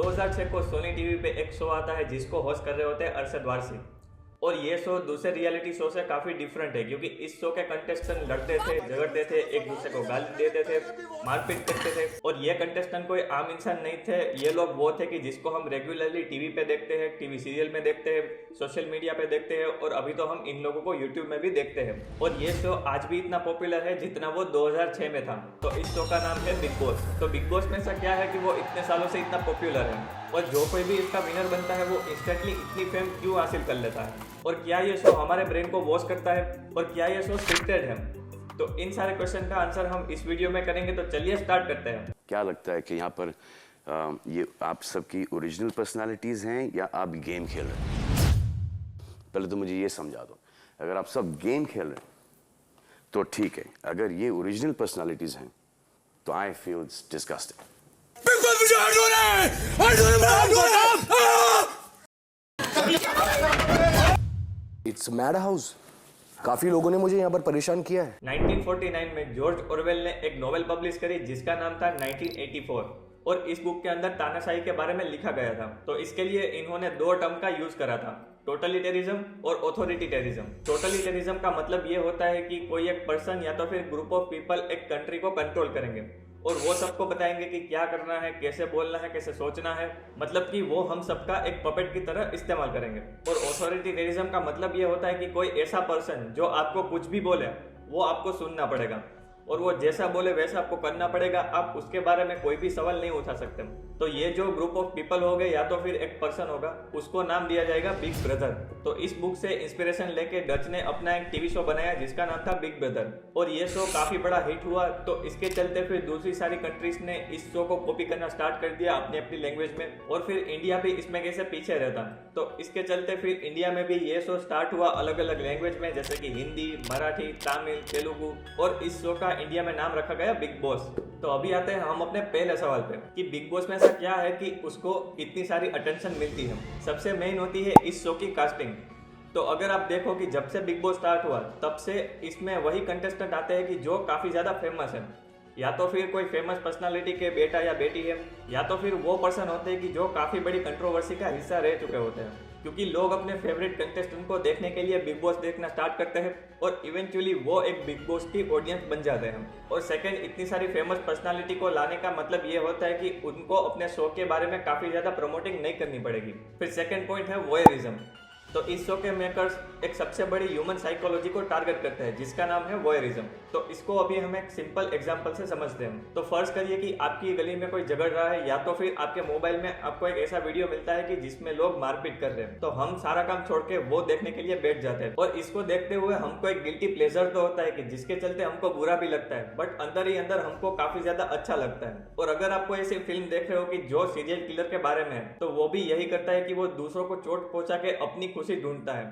2006 को Sony TV पे एक शो आता है जिसको होस्ट कर रहे होते हैं अरशद वारसी। और ये शो दूसरे रियलिटी शो से काफी डिफरेंट है क्योंकि इस शो के कंटेस्टेंट लड़ते थे, झगड़ते थे, एक दूसरे को गाली देते थे, मारपीट करते थे। और ये कंटेस्टेंट कोई आम इंसान नहीं थे, ये लोग वो थे कि जिसको हम रेगुलरली टीवी पे देखते हैं, टीवी सीरियल में देखते हैं, सोशल मीडिया पे देखते हैं और अभी तो हम इन लोगों को यूट्यूब में भी देखते हैं। और ये शो आज भी इतना पॉपुलर है जितना वो 2006 में था। तो इस शो का नाम है बिग बॉस। तो बिग बॉस में ऐसा क्या है कि वो इतने सालों से इतना पॉपुलर है और जो कोई भी इसका विनर बनता है वो इंस्टेंटली इतनी फेम क्यों हासिल कर लेता है, और क्या ये शो हमारे ब्रेन को वॉश करता है, और क्या ये शो स्क्रिप्टेड है। तो इन सारे क्वेश्चन का आंसर हम इस वीडियो में करेंगे। तो चलिए स्टार्ट करते हैं। क्या लगता है कि यहाँ पर ये आप सबकी ओरिजिनल पर्सनालिटीज हैं या आप गेम खेल रहे हैं? पहले तो मुझे ये समझा दो, अगर आप सब गेम खेल रहे हैं तो ठीक है, अगर ये ओरिजिनल पर्सनालिटीज हैं तो I feel disgusting. It's mad house. काफी लोगों ने मुझे यहाँ पर परेशान किया है। 1949 में जॉर्ज ऑरवेल ने एक नोवेल पब्लिश करी जिसका नाम था 1984 और इस बुक के अंदर तानाशाही के बारे में लिखा गया था। तो इसके लिए इन्होंने दो टर्म का यूज करा था, टोटलिटेरिज्म और ऑथोरिटेरिज्म। टोटलिटेरिज्म का मतलब ये होता है कि कोई एक पर्सन या तो फिर ग्रुप ऑफ पीपल एक कंट्री को कंट्रोल करेंगे और वो सबको बताएंगे कि क्या करना है, कैसे बोलना है, कैसे सोचना है, मतलब कि वो हम सबका एक पपेट की तरह इस्तेमाल करेंगे। और ऑथोरिटेरिज्म का मतलब ये होता है कि कोई ऐसा पर्सन जो आपको कुछ भी बोले वो आपको सुनना पड़ेगा और वो जैसा बोले वैसा आपको करना पड़ेगा, आप उसके बारे में कोई भी सवाल नहीं उठा सकते। तो ये जो ग्रुप ऑफ पीपल हो गए या तो फिर एक पर्सन होगा, उसको नाम दिया जाएगा बिग ब्रदर। तो इस बुक से इंस्पिरेशन लेके डच ने अपना एक टीवी शो बनाया जिसका नाम था बिग ब्रदर और ये शो काफी बड़ा हिट हुआ। तो इसके चलते फिर दूसरी सारी कंट्रीज ने इस शो को कॉपी करना स्टार्ट कर दिया अपनी अपनी लैंग्वेज में, और फिर इंडिया भी इसमें कैसे पीछे रहता। तो इसके चलते फिर इंडिया में भी ये शो स्टार्ट हुआ अलग अलग लैंग्वेज में, जैसे कि हिंदी, मराठी, तमिल, तेलुगु, और इस शो का इंडिया में नाम रखा गया बिग बॉस। तो अभी आते हैं हम अपने पहले सवाल पे कि बिग बॉस में ऐसा क्या है कि उसको इतनी सारी अटेंशन मिलती है। सबसे मेन होती है इस शो की कास्टिंग। तो अगर आप देखो कि जब से बिग बॉस स्टार्ट हुआ तब से इसमें वही कंटेस्टेंट आते हैं कि जो काफी ज्यादा फेमस है, या तो फिर कोई फेमस पर्सनालिटी के बेटा या बेटी है, या तो फिर वो पर्सन होते हैं कि जो काफी बड़ी कंट्रोवर्सी का हिस्सा रह चुके होते हैं, क्योंकि लोग अपने फेवरेट कंटेस्टेंट को देखने के लिए बिग बॉस देखना स्टार्ट करते हैं और इवेंचुअली वो एक बिग बॉस की ऑडियंस बन जाते हैं। और सेकंड, इतनी सारी फेमस पर्सनालिटी को लाने का मतलब ये होता है कि उनको अपने शो के बारे में काफी ज्यादा प्रमोटिंग नहीं करनी पड़ेगी। फिर सेकंड पॉइंट है वोयरिज्म। तो इस शो के मेकर्स एक सबसे बड़ी ह्यूमन साइकोलॉजी को टारगेट करते हैं जिसका नाम है वोयरिज्म। तो इसको अभी हम एक सिंपल एग्जांपल से समझते हैं। तो फर्ज करिए कि आपकी गली में कोई झगड़ रहा है या तो फिर आपके मोबाइल में आपको एक ऐसा वीडियो मिलता है कि जिसमें लोग मारपीट कर रहे हैं। तो हम सारा काम छोड़ के वो देखने के लिए बैठ जाते हैं और इसको देखते हुए हमको एक गिल्टी प्लेजर तो होता है कि जिसके चलते हमको बुरा भी लगता है, बट अंदर ही अंदर हमको काफी ज्यादा अच्छा लगता है। और अगर आपको ऐसी फिल्म देख रहे हो कि जो सीरियल किलर के बारे में है, तो वो भी यही करता है कि वो दूसरों को चोट पहुंचा के अपनी खुशी ढूंढता है।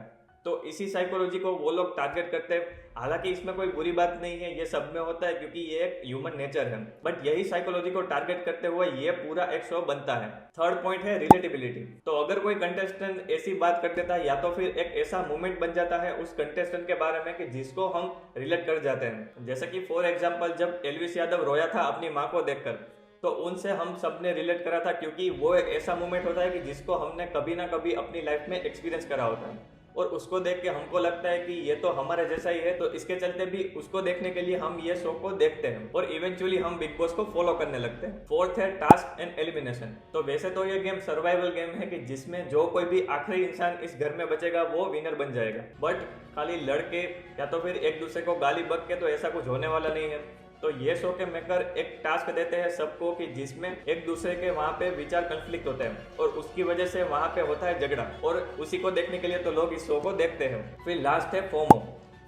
तो इसी साइकोलॉजी को वो लोग टारगेट करते हैं। हालांकि इसमें कोई बुरी बात नहीं है, ये सब में होता है क्योंकि ये एक ह्यूमन नेचर है, बट यही साइकोलॉजी को टारगेट करते हुए ये पूरा एक शो बनता है। थर्ड पॉइंट है रिलेटेबिलिटी। तो अगर कोई कंटेस्टेंट ऐसी बात कर देता है या तो फिर एक ऐसा मोमेंट बन जाता है उस कंटेस्टेंट के बारे में कि जिसको हम रिलेट कर जाते हैं, जैसे कि फॉर एग्जाम्पल जब एल्विस यादव रोया था अपनी माँ को देखकर, तो उनसे हम सब ने रिलेट करा था क्योंकि वो एक ऐसा मोमेंट होता है कि जिसको हमने कभी ना कभी अपनी लाइफ में एक्सपीरियंस करा होता है और उसको देख के हमको लगता है कि ये तो हमारे जैसा ही है। तो इसके चलते भी उसको देखने के लिए हम ये शो को देखते हैं और इवेंचुअली हम बिग बॉस को फॉलो करने लगते हैं। फोर्थ है टास्क एंड एलिमिनेशन। तो वैसे तो ये गेम सर्वाइवल गेम है कि जिसमें जो कोई भी आखिरी इंसान इस घर में बचेगा वो विनर बन जाएगा, बट खाली लड़के या तो फिर एक दूसरे को गाली बक के तो ऐसा कुछ होने वाला नहीं है। तो ये शो के मेकर एक टास्क देते हैं सबको कि जिसमें एक दूसरे के वहाँ पे विचार कन्फ्लिक्ट होते हैं और उसकी वजह से वहाँ पे होता है झगड़ा, और उसी को देखने के लिए तो लोग इस शो को देखते हैं। फिर लास्ट है FOMO,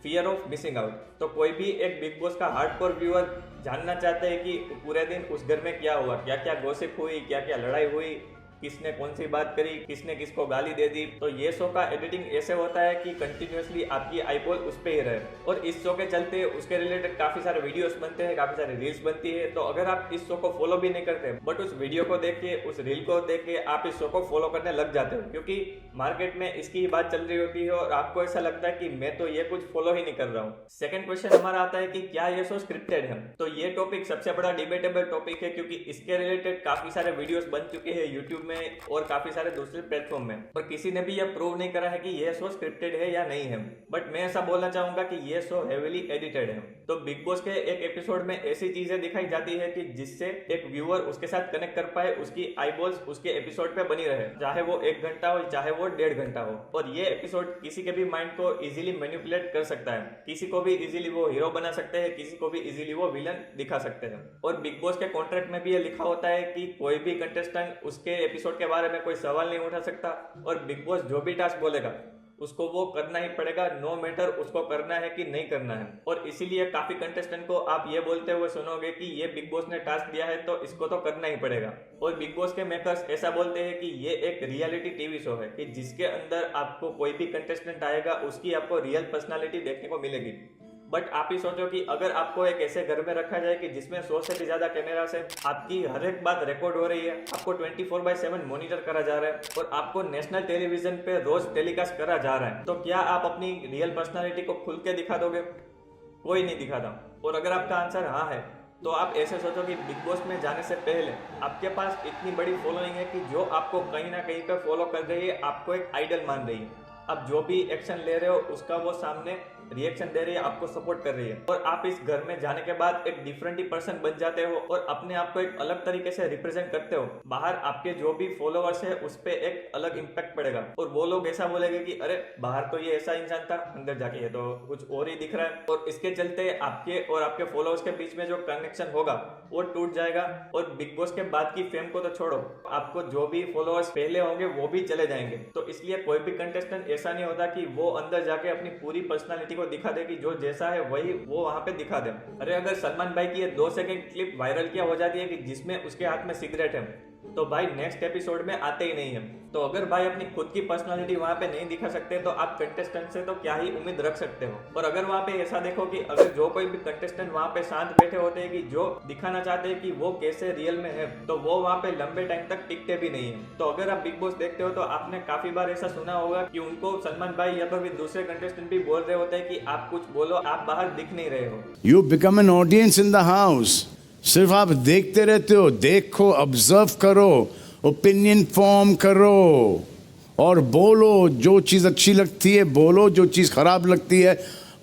fear of missing out. तो कोई भी एक बिग बॉस का हार्डकोर व्यूअर जानना चाहते हैं कि पूरे दिन उस घर में क्या हुआ, क्या क्या गॉसिप हुई, क्या क्या लड़ाई हुई, किसने कौन सी बात करी, किसने किसको गाली दे दी। तो ये शो का एडिटिंग ऐसे होता है कि कंटिन्यूअसली आपकी आईबॉल उस पे ही रहे, और इस शो के चलते उसके रिलेटेड काफी सारे वीडियोस बनते हैं, काफी सारी रील्स बनती है। तो अगर आप इस शो को फॉलो भी नहीं करते बट उस वीडियो को देख के, उस रील को देख के आप इस शो को फॉलो करने लग जाते हो, क्योंकि मार्केट में इसकी ही बात चल रही होती है और आपको ऐसा लगता है कि मैं तो ये कुछ फॉलो ही नहीं कर रहा हूँ। सेकंड क्वेश्चन हमारा आता है कि क्या ये शो स्क्रिप्टेड है। तो ये टॉपिक सबसे बड़ा डिबेटेबल टॉपिक है क्योंकि इसके रिलेटेड काफी सारे वीडियोस बन चुके हैं यूट्यूब में और काफी सारे दूसरे प्लेटफॉर्म में, और किसी ने भी यह प्रूव नहीं करा है कि यह शो स्क्रिप्टेड है या नहीं है। बट मैं ऐसा बोलना चाहूंगा कि यह शो हेवीली एडिटेड है। तो बिग बॉस के एक एपिसोड में ऐसी चीजें दिखाई जाती है कि जिससे एक व्यूअर उसके साथ कनेक्ट कर पाए, उसकी आईबॉल्स उसके एपिसोड पे बनी रहे, चाहे वो 1 घंटा हो चाहे वो 1.5 घंटा हो। और ये एपिसोड किसी के भी माइंड को इजीली मैनिपुलेट कर सकता है, किसी को भी इजीली वो हीरो बना सकते हैं, किसी को भी इजीली वो विलन दिखा सकते हैं। और बिग बॉस के कॉन्ट्रैक्ट में भी ये लिखा होता है कि कोई भी कंटेस्टेंट उसके एपिसोड के बारे में कोई सवाल नहीं उठा सकता, और बिग बॉस जो भी टास्क बोलेगा उसको वो करना ही पड़ेगा, नो मैटर उसको करना है कि नहीं करना है। और इसीलिए काफी कंटेस्टेंट को आप ये बोलते हुए सुनोगे कि ये बिग बॉस ने टास्क दिया है तो इसको तो करना ही पड़ेगा। और बिग बॉस के मेकर्स ऐसा बोलते हैं कि ये एक रियलिटी टीवी शो है कि जिसके अंदर आपको कोई भी कंटेस्टेंट आएगा उसकी आपको रियल पर्सनालिटी देखने को मिलेगी। बट आप ही सोचो कि अगर आपको एक ऐसे घर में रखा जाए कि जिसमें 100 से भी ज्यादा कैमरा से आपकी हर एक बात रिकॉर्ड हो रही है, आपको 24/7 मॉनिटर करा जा रहा है और आपको नेशनल टेलीविजन पे रोज टेलीकास्ट करा जा रहा है, तो क्या आप अपनी रियल पर्सनालिटी को खुल के दिखा दोगे? कोई नहीं दिखाता। और अगर आपका आंसर हाँ है तो आप ऐसे सोचो कि बिग बॉस में जाने से पहले आपके पास इतनी बड़ी फॉलोइंग है कि जो आपको कहीं ना कहीं पे फॉलो कर रही है, आपको एक आइडल मान रही है। आप जो भी एक्शन ले रहे हो उसका वो सामने रिएक्शन दे रही है, आपको सपोर्ट कर रही है, और आप इस घर में जाने के बाद एक डिफरेंट ही पर्सन बन जाते हो और अपने आप को एक अलग तरीके से रिप्रेजेंट करते हो। बाहर आपके जो भी फॉलोअर्स है उस पर एक अलग इम्पैक्ट पड़ेगा और वो लोग ऐसा बोलेंगे कि अरे बाहर तो ये ऐसा इंसान था, अंदर जाके ये तो कुछ और ही दिख रहा है। और इसके चलते आपके और आपके फॉलोअर्स के बीच में जो कनेक्शन होगा वो टूट जाएगा। और बिग बॉस के बाद की फेम को तो छोड़ो, आपको जो भी फॉलोअर्स पहले होंगे वो भी चले जाएंगे। तो इसलिए कोई भी कंटेस्टेंट ऐसा नहीं होता कि वो अंदर जाके अपनी पूरी पर्सनालिटी को दिखा दे कि जो जैसा है वही वो वहां पे दिखा दे। अरे अगर सलमान भाई की ये 2 सेकंड क्लिप वायरल किया हो जाती है कि जिसमें उसके हाथ में सिगरेट है, तो भाई नेक्स्ट एपिसोड में आते ही नहीं है। तो अगर भाई अपनी खुद की पर्सनालिटी वहां पे नहीं दिखा सकते तो आप कंटेस्टेंट से तो क्या ही उम्मीद रख सकते हो। और अगर वहां पे ऐसा देखो कि अगर जो कोई भी कंटेस्टेंट वहां पे शांत बैठे होते हैं कि जो दिखाना चाहते हैं कि वो कैसे रियल में है, तो वो वहां पे लंबे टाइम तक टिकते भी नहीं है। तो अगर आप बिग बॉस देखते हो तो आपने काफी बार ऐसा सुना होगा कि उनको सलमान भाई या तो फिर दूसरे कंटेस्टेंट भी बोल रहे होते हैं कि आप कुछ बोलो, आप बाहर दिख नहीं रहे हो। You become an audience in the house. सिर्फ आप देखते रहते हो, देखो, ऑब्जर्व करो, ओपिनियन फॉर्म करो और बोलो। जो चीज अच्छी लगती है बोलो, जो चीज खराब लगती है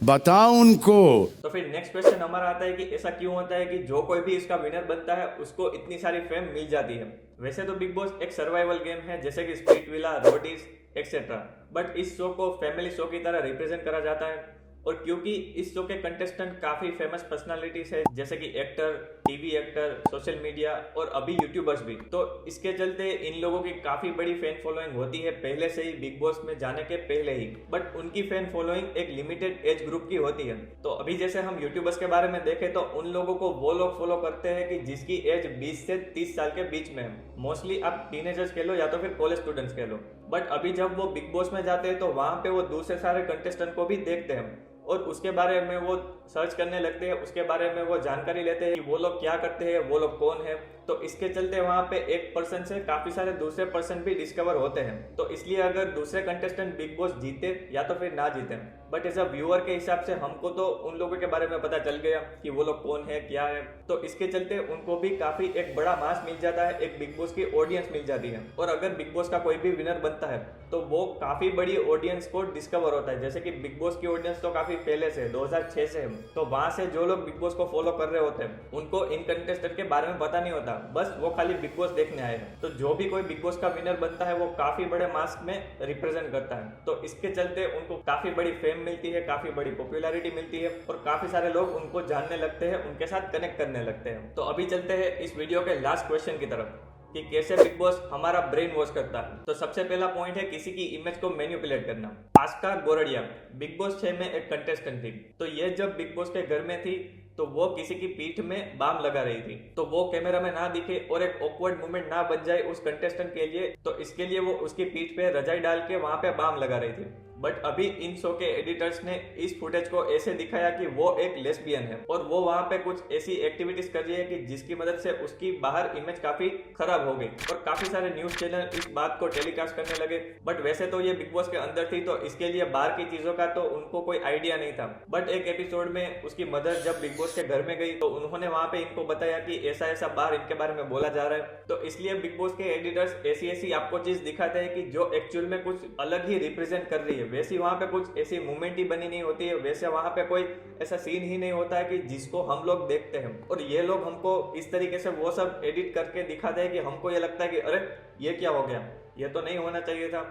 बताओ उनको। तो फिर नेक्स्ट क्वेश्चन हमारा आता है कि ऐसा क्यों होता है कि जो कोई भी इसका विनर बनता है उसको इतनी सारी फेम मिल जाती है। वैसे तो बिग बॉस एक सर्वाइवल गेम है जैसे कि split villa, Roadies etcetera, but इस शो को फैमिली शो की तरह रिप्रेजेंट करा जाता है। और क्योंकि इस शो के कंटेस्टेंट काफी फेमस पर्सनालिटीज है जैसे कि actor, TV actor, social media और अभी यूट्यूबर्स भी, तो इसके चलते इन लोगों की काफी बड़ी फैन फॉलोइंग होती है पहले से ही, बिग बॉस में जाने के पहले ही। बट उनकी फैन फॉलोइंग एक लिमिटेड एज ग्रुप की होती है। तो अभी जैसे हम यूट्यूबर्स के बारे में देखें तो उन लोगों को वो लोग फॉलो करते हैं कि जिसकी एज 20 से 30 साल के बीच में है। मोस्टली आप टीनेजर्स कह लो या तो फिर कॉलेज स्टूडेंट्स कह लो। बट अभी जब वो बिग बॉस में जाते हैं तो वहां पे वो दूसरे सारे कंटेस्टेंट को भी देखते हैं और उसके बारे में वो सर्च करने लगते हैं, उसके बारे में वो जानकारी लेते हैं कि वो लोग क्या करते हैं, वो लोग कौन है। तो इसके चलते वहाँ पे एक पर्सन से काफी सारे दूसरे पर्सन भी डिस्कवर होते हैं। तो इसलिए अगर दूसरे कंटेस्टेंट बिग बॉस जीते या तो फिर ना जीते, बट एज अ व्यूअर के हिसाब से हमको तो उन लोगों के बारे में पता चल गया कि वो लोग कौन है, क्या है। तो इसके चलते उनको भी काफी एक बड़ा मास मिल जाता है, एक बिग बॉस की ऑडियंस मिल जाती है। और अगर बिग बॉस का कोई भी विनर बनता है तो वो काफी बड़ी ऑडियंस को डिस्कवर होता है। जैसे कि बिग बॉस की ऑडियंस तो काफी पहले से 2006 से है, तो वहां से जो लोग बिग बॉस को फॉलो कर रहे होते हैं उनको इन कंटेस्टेंट के बारे में पता नहीं होता, बस वो खाली बिग बॉस देखने आए हैं। तो जो भी कोई बिग बॉस का विनर बनता है वो काफी बड़े मास में रिप्रेजेंट करता है। तो इसके चलते उनको काफी बड़ी फेम मिलती है, काफी बड़ी पॉपुलैरिटी मिलती है और काफी सारे लोग उनको जानने लगते हैं, उनके साथ कनेक्ट करने लगते हैं। तो अभी चलते हैं इस वीडियो के लास्ट क्वेश्चन की तरफ कि कैसे बिग बॉस हमारा ब्रेन वॉश करता है। तो सबसे पहला पॉइंट है किसी की इमेज को मैनिपुलेट करना। आस्का गोरडिया बिग बॉस 6 में एक कंटेस्टेंट थी। तो ये जब बिग बॉस के घर में थी तो वो किसी की पीठ में बाम लगा रही थी, तो वो कैमरा में ना दिखे और एक ऑकवर्ड मोमेंट ना बच जाए उस कंटेस्टेंट के लिए, तो इसके लिए वो उसकी पीठ पे रजाई डाल के वहां पे बाम लगा रही थी। बट अभी इन शो के एडिटर्स ने इस फुटेज को ऐसे दिखाया कि वो एक लेस्बियन है और वो वहां पे कुछ ऐसी एक्टिविटीज कर रही है कि जिसकी मदद से उसकी बाहर इमेज काफी खराब हो गई और काफी सारे न्यूज चैनल इस बात को टेलीकास्ट करने लगे। बट वैसे तो ये बिग बॉस के अंदर थी तो इसके लिए बाहर की चीजों का तो उनको कोई आइडिया नहीं था। बट एक एपिसोड में उसकी मदर जब बिग बॉस के घर में गई तो उन्होंने वहां पे इनको बताया कि ऐसा ऐसा बाहर इनके बारे में बोला जा रहा है। तो इसलिए बिग बॉस के एडिटर्स ऐसी ऐसी आपको चीज दिखाते हैं कि जो एक्चुअल में कुछ अलग ही रिप्रेजेंट कर रही है, वैसी वहां पे कुछ ऐसी मूवमेंट ही बनी नहीं होती है, वैसे वहां पे कोई ऐसा सीन ही नहीं होता है कि जिसको हम लोग देखते हैं। और ये लोग हमको इस तरीके से वो सब एडिट करके दिखाते हैं कि हमको ये लगता है कि अरे ये क्या हो गया, ये तो नहीं होना चाहिए था,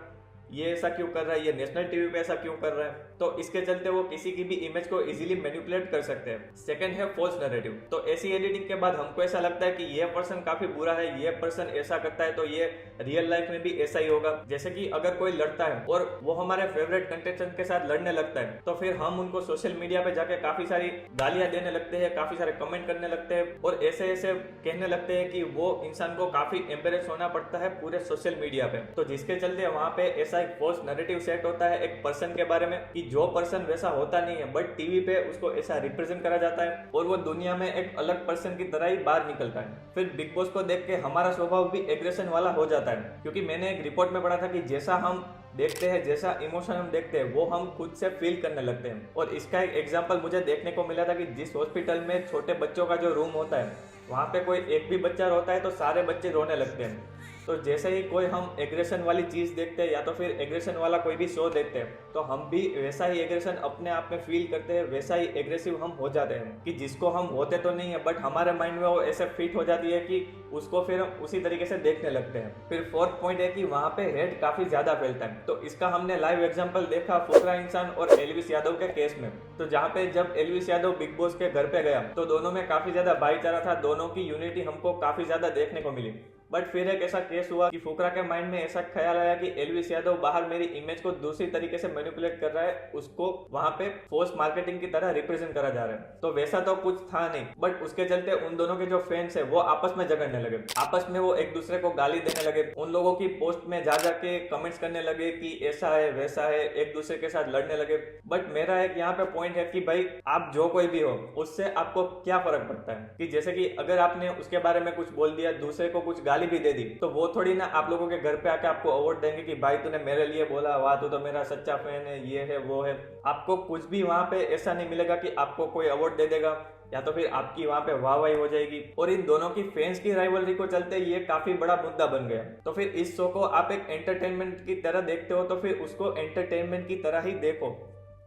ये ऐसा क्यों कर रहा है, ये नेशनल टीवी पे ऐसा क्यों कर रहा है। तो इसके चलते वो किसी की भी इमेज को इजीली मैनिपुलेट कर सकते हैं। सेकंड है फॉल्स नैरेटिव। तो ऐसी एडिटिंग के बाद हमको ऐसा लगता है कि ये पर्सन काफी बुरा है, ये पर्सन ऐसा करता है तो ये रियल लाइफ में भी ऐसा ही होगा। जैसे कि अगर कोई लड़ता है और वो हमारे फेवरेट कंटेस्टेंट के साथ लड़ने लगता है तो फिर हम उनको सोशल मीडिया पे जाके काफी सारी गालियां देने लगते हैं, काफी सारे कमेंट करने लगते हैं और ऐसे ऐसे कहने लगते हैं कि वो इंसान को काफी एम्बेरेस होना पड़ता है पूरे सोशल मीडिया पे। तो जिसके चलते वहां पे ऐसा एक फॉल्स नैरेटिव सेट होता है एक पर्सन के बारे में कि जो पर्सन वैसा होता नहीं है बट टीवी पे उसको ऐसा रिप्रेजेंट करा जाता है और वो दुनिया में एक अलग पर्सन की तरह ही बाहर निकलता है। फिर बिग बॉस को देख के हमारा स्वभाव भी एग्रेशन वाला हो जाता है, क्योंकि मैंने एक रिपोर्ट में पढ़ा था कि जैसा हम देखते हैं, जैसा इमोशन हम देखते हैं वो हम खुद से फील करने लगते हैं। और इसका एक एग्जांपल मुझे देखने को मिला था कि जिस हॉस्पिटल में छोटे बच्चों का जो रूम होता है वहाँ पे कोई एक भी बच्चा रोता है तो सारे बच्चे रोने लगते हैं। तो जैसे ही कोई हम एग्रेशन वाली चीज देखते हैं या तो फिर एग्रेशन वाला कोई भी शो देखते हैं तो हम भी वैसा ही एग्रेशन अपने आप में फील करते हैं, वैसा ही एग्रेसिव हम हो जाते हैं कि जिसको हम होते तो नहीं है बट हमारे माइंड में वो ऐसे फिट हो जाती है कि उसको फिर हम उसी तरीके से देखने लगते हैं। फिर फोर्थ पॉइंट है कि वहाँ पे हेट काफी ज्यादा फैलता है। तो इसका हमने लाइव एग्जाम्पल देखा फुकरा इंसान और एलविस यादव के केस में। तो जहाँ पे जब एलविस यादव बिग बॉस के घर पे गया तो दोनों में काफी ज्यादा भाईचारा था, दोनों की यूनिटी हमको काफी ज्यादा देखने को मिली। बट फिर एक ऐसा केस हुआ कि फुकरा के माइंड में ऐसा ख्याल आया कि एलविस यादव बाहर मेरी इमेज को दूसरी तरीके से मैनिपुलेट कर रहा है, उसको वहां पे फोर्स मार्केटिंग की तरह रिप्रेजेंट करा जा रहा है। तो वैसा तो कुछ था नहीं बट उसके चलते उन दोनों के जो फैंस है वो आपस में झगड़ने लगे, आपस में वो एक दूसरे को गाली देने लगे, उन लोगों की पोस्ट में जा जाके कमेंट्स करने लगे कि ऐसा है वैसा है, एक दूसरे के साथ लड़ने लगे। बट मेरा एक यहाँ पे पॉइंट है कि भाई आप जो कोई भी हो उससे आपको क्या फर्क पड़ता है कि जैसे कि अगर आपने उसके बारे में कुछ बोल दिया, दूसरे को कुछ गाली भी दे दी तो वो थोड़ी ना आप लोगों के घर पे आके आपको अवार्ड देंगे कि भाई तूने मेरे लिए बोला, वाह तू तो मेरा सच्चा फैन है, ये है वो है। आपको कुछ भी वहां पे ऐसा नहीं मिलेगा कि आपको कोई अवार्ड दे देगा या तो फिर आपकी वहां पे वाहवाही हो जाएगी। और इन दोनों की फैंस की राइवलरी को चलते ये काफी बड़ा मुद्दा बन गया। तो फिर इस शो को आप एक एंटरटेनमेंट की तरह देखते हो तो फिर उसको एंटरटेनमेंट की तरह ही देखो।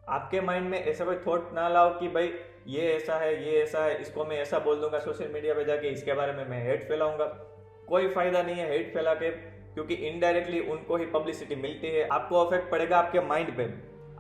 आपके माइंड में ऐसा कोई थॉट ना लाओ कि भाई ये ऐसा है, ये ऐसा है, इसको मैं ऐसा बोल दूंगा सोशल मीडिया पे जाके, इसके बारे में मैं हेट फैलाऊंगा। कोई फायदा नहीं है हेट फैला के, क्योंकि इनडायरेक्टली उनको ही पब्लिसिटी मिलती है। आपको अफेक्ट पड़ेगा आपके माइंड पे,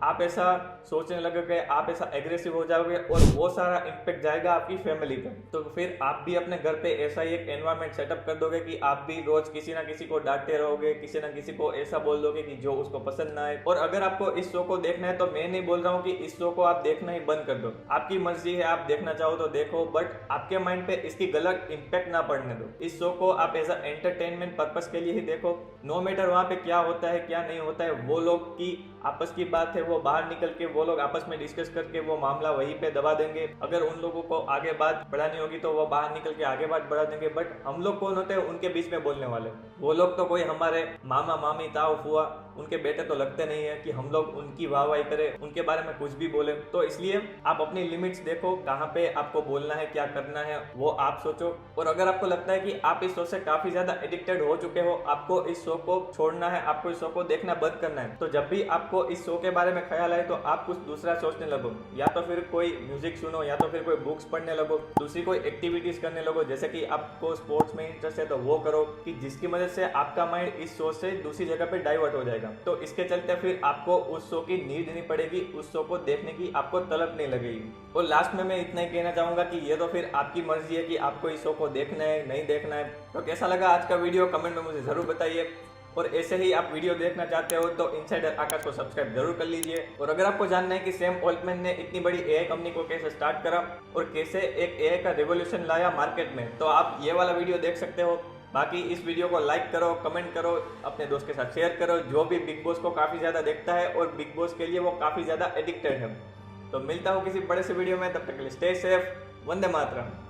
आप ऐसा सोचने लगोगे, आप ऐसा एग्रेसिव हो जाओगे और वो सारा इम्पैक्ट जाएगा आपकी फैमिली पे। तो फिर आप भी अपने घर पे ऐसा ही एक एनवायरनमेंट सेटअप कर दोगे कि आप भी रोज किसी ना किसी को डांटते रहोगे, किसी ना किसी को ऐसा बोल दोगे कि जो उसको पसंद ना आए। और अगर आपको इस शो को देखना है तो मैं नहीं बोल रहा हूँ कि इस शो को आप देखना ही बंद कर दो, आपकी मर्जी है, आप देखना चाहो तो देखो, बट आपके माइंड पे इसकी गलत इम्पैक्ट ना पड़ने दो। इस शो को आप एज अ एंटरटेनमेंट पर्पस के लिए ही देखो। नो मैटर वहाँ पे क्या होता है क्या नहीं होता है, वो लोग की आपस की बात है, वो बाहर निकल के वो लोग आपस में डिस्कस करके वो मामला वहीं पे दबा देंगे। अगर उन लोगों को आगे बात बढ़ानी होगी तो वो बाहर निकल के आगे बात बढ़ा देंगे। बट हम लोग कौन होते हैं उनके बीच में बोलने वाले? वो लोग तो कोई हमारे मामा मामी ताऊ फुआ उनके बेटे तो लगते नहीं है कि हम लोग उनकी वाहवाही करें, उनके बारे में कुछ भी बोले। तो इसलिए आप अपनी लिमिट्स देखो, कहाँ पे आपको बोलना है, क्या करना है वो आप सोचो। और अगर आपको लगता है कि आप इस शो से काफी ज्यादा एडिक्टेड हो चुके हो, आपको इस शो को छोड़ना है, आपको इस शो को देखना बंद करना है, तो जब भी आपको इस शो के बारे में ख्याल आए तो आप कुछ दूसरा सोचने लगो। या तो फिर कोई म्यूजिक सुनो, या तो फिर कोई बुक्स पढ़ने लगो, दूसरी कोई एक्टिविटीज करने लगो। जैसे कि आपको स्पोर्ट्स में इंटरेस्ट है तो वो करो, कि जिसकी मदद से आपका माइंड इस शो से दूसरी जगह पे डाइवर्ट हो जाएगा। तो इसके चलते फिर आपको उस शो की नीड नहीं पड़ेगी, उस शो को देखने की आपको तलब नहीं लगेगी। और लास्ट में मैं इतना ही कहना चाहूंगा कि ये तो फिर आपकी मर्जी है कि आपको इस शो को देखना है नहीं देखना है। तो कैसा लगा आज का वीडियो कमेंट में मुझे जरूर बताइए। और ऐसे ही आप वीडियो देखना चाहते हो तो इनसाइडर आकाश को सब्सक्राइब जरूर कर लीजिए। और अगर आपको जानना है कि सैम ऑल्टमैन ने इतनी बड़ी एआई कंपनी को कैसे स्टार्ट करा और कैसे एक एआई का रेवोल्यूशन लाया मार्केट में, तो आप ये वाला वीडियो देख सकते हो। बाकी इस वीडियो को लाइक करो, कमेंट करो, अपने दोस्त के साथ शेयर करो जो भी बिग बॉस को काफ़ी ज़्यादा देखता है और बिग बॉस के लिए वो काफ़ी ज़्यादा एडिक्टेड है। तो मिलता हूँ किसी बड़े से वीडियो में, तब तक के लिए स्टे सेफ। वंदे मातरम।